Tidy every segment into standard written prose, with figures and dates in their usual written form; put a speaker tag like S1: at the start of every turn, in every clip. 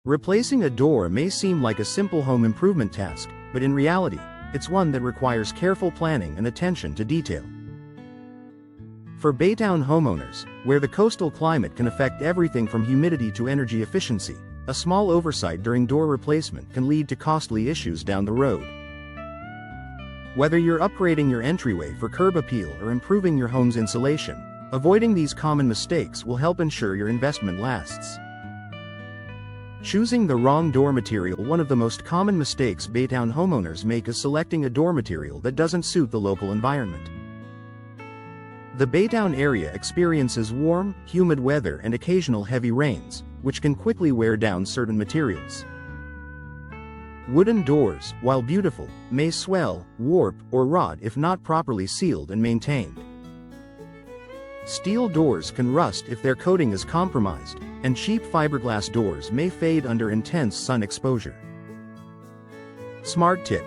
S1: Replacing a door may seem like a simple home improvement task, but in reality, it's one that requires careful planning and attention to detail. For Baytown homeowners, where the coastal climate can affect everything from humidity to energy efficiency, a small oversight during door replacement can lead to costly issues down the road. Whether you're upgrading your entryway for curb appeal or improving your home's insulation, avoiding these common mistakes will help ensure your investment lasts. Choosing the wrong door material. One of the most common mistakes Baytown homeowners make is selecting a door material that doesn't suit the local environment. The Baytown area experiences warm, humid weather and occasional heavy rains, which can quickly wear down certain materials. Wooden doors, while beautiful, may swell, warp, or rot if not properly sealed and maintained. Steel doors can rust if their coating is compromised, and cheap fiberglass doors may fade under intense sun exposure. Smart tip: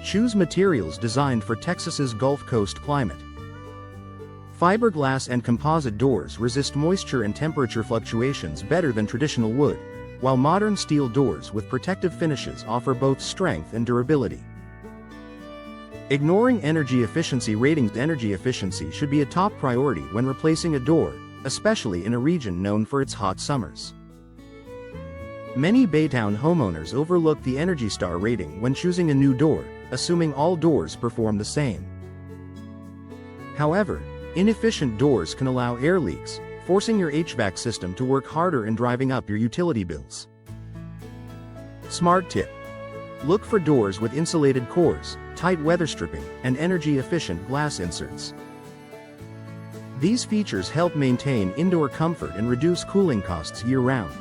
S1: choose materials designed for Texas's Gulf Coast climate. Fiberglass and composite doors resist moisture and temperature fluctuations better than traditional wood, while modern steel doors with protective finishes offer both strength and durability. Ignoring energy efficiency ratings. Energy efficiency should be a top priority when replacing a door, especially in a region known for its hot summers. Many Baytown homeowners overlook the Energy Star rating when choosing a new door, assuming all doors perform the same. However, inefficient doors can allow air leaks, forcing your HVAC system to work harder and driving up your utility bills. Smart tip: look for doors with insulated cores, tight weather stripping, and energy-efficient glass inserts. These features help maintain indoor comfort and reduce cooling costs year-round.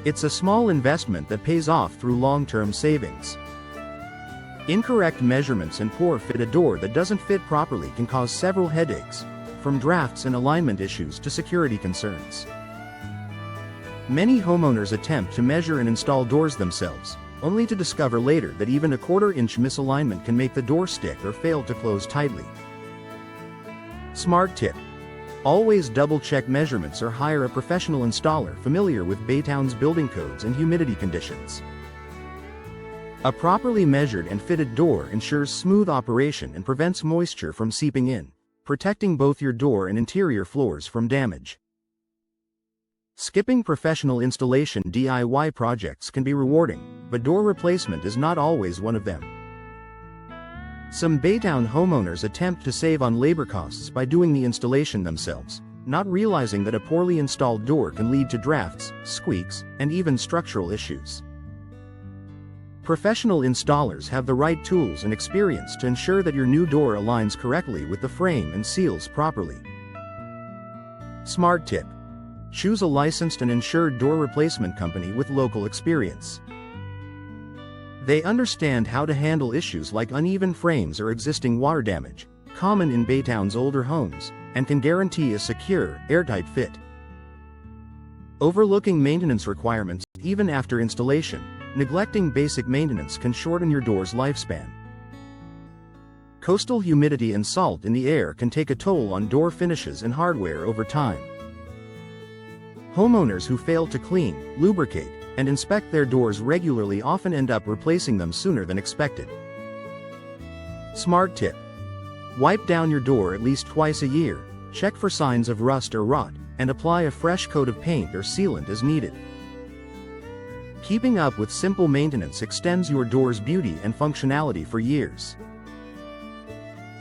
S1: It's a small investment that pays off through long-term savings. Incorrect measurements and poor fit. A door that doesn't fit properly can cause several headaches, from drafts and alignment issues to security concerns. Many homeowners attempt to measure and install doors themselves, only to discover later that even a quarter-inch misalignment can make the door stick or fail to close tightly. Smart tip: always double-check measurements or hire a professional installer familiar with Baytown's building codes and humidity conditions. A properly measured and fitted door ensures smooth operation and prevents moisture from seeping in, protecting both your door and interior floors from damage. Skipping professional installation. DIY projects can be rewarding, but door replacement is not always one of them. Some Baytown homeowners attempt to save on labor costs by doing the installation themselves, not realizing that a poorly installed door can lead to drafts, squeaks, and even structural issues. Professional installers have the right tools and experience to ensure that your new door aligns correctly with the frame and seals properly. Smart tip: choose a licensed and insured door replacement company with local experience. They understand how to handle issues like uneven frames or existing water damage, common in Baytown's older homes, and can guarantee a secure, airtight fit. Overlooking maintenance requirements. Even after installation, neglecting basic maintenance can shorten your door's lifespan. Coastal humidity and salt in the air can take a toll on door finishes and hardware over time. Homeowners who fail to clean, lubricate, and inspect their doors regularly often end up replacing them sooner than expected. Smart tip: wipe down your door at least twice a year, check for signs of rust or rot, and apply a fresh coat of paint or sealant as needed. Keeping up with simple maintenance extends your door's beauty and functionality for years.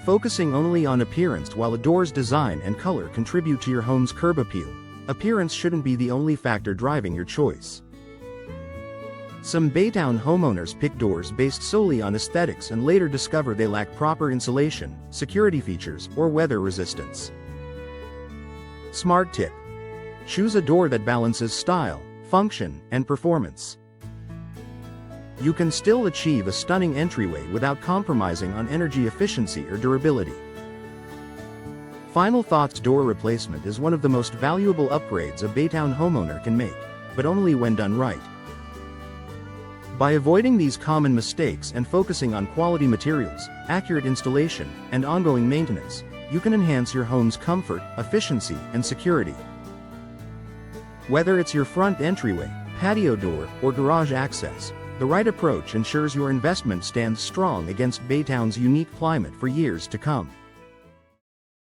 S1: Focusing only on appearance. While a door's design and color contribute to your home's curb appeal, appearance shouldn't be the only factor driving your choice. Some Baytown homeowners pick doors based solely on aesthetics and later discover they lack proper insulation, security features, or weather resistance. Smart tip: choose a door that balances style, function, and performance. You can still achieve a stunning entryway without compromising on energy efficiency or durability. Final thoughts: door replacement is one of the most valuable upgrades a Baytown homeowner can make, but only when done right. By avoiding these common mistakes and focusing on quality materials, accurate installation, and ongoing maintenance, you can enhance your home's comfort, efficiency, and security. Whether it's your front entryway, patio door, or garage access, the right approach ensures your investment stands strong against Baytown's unique climate for years to come.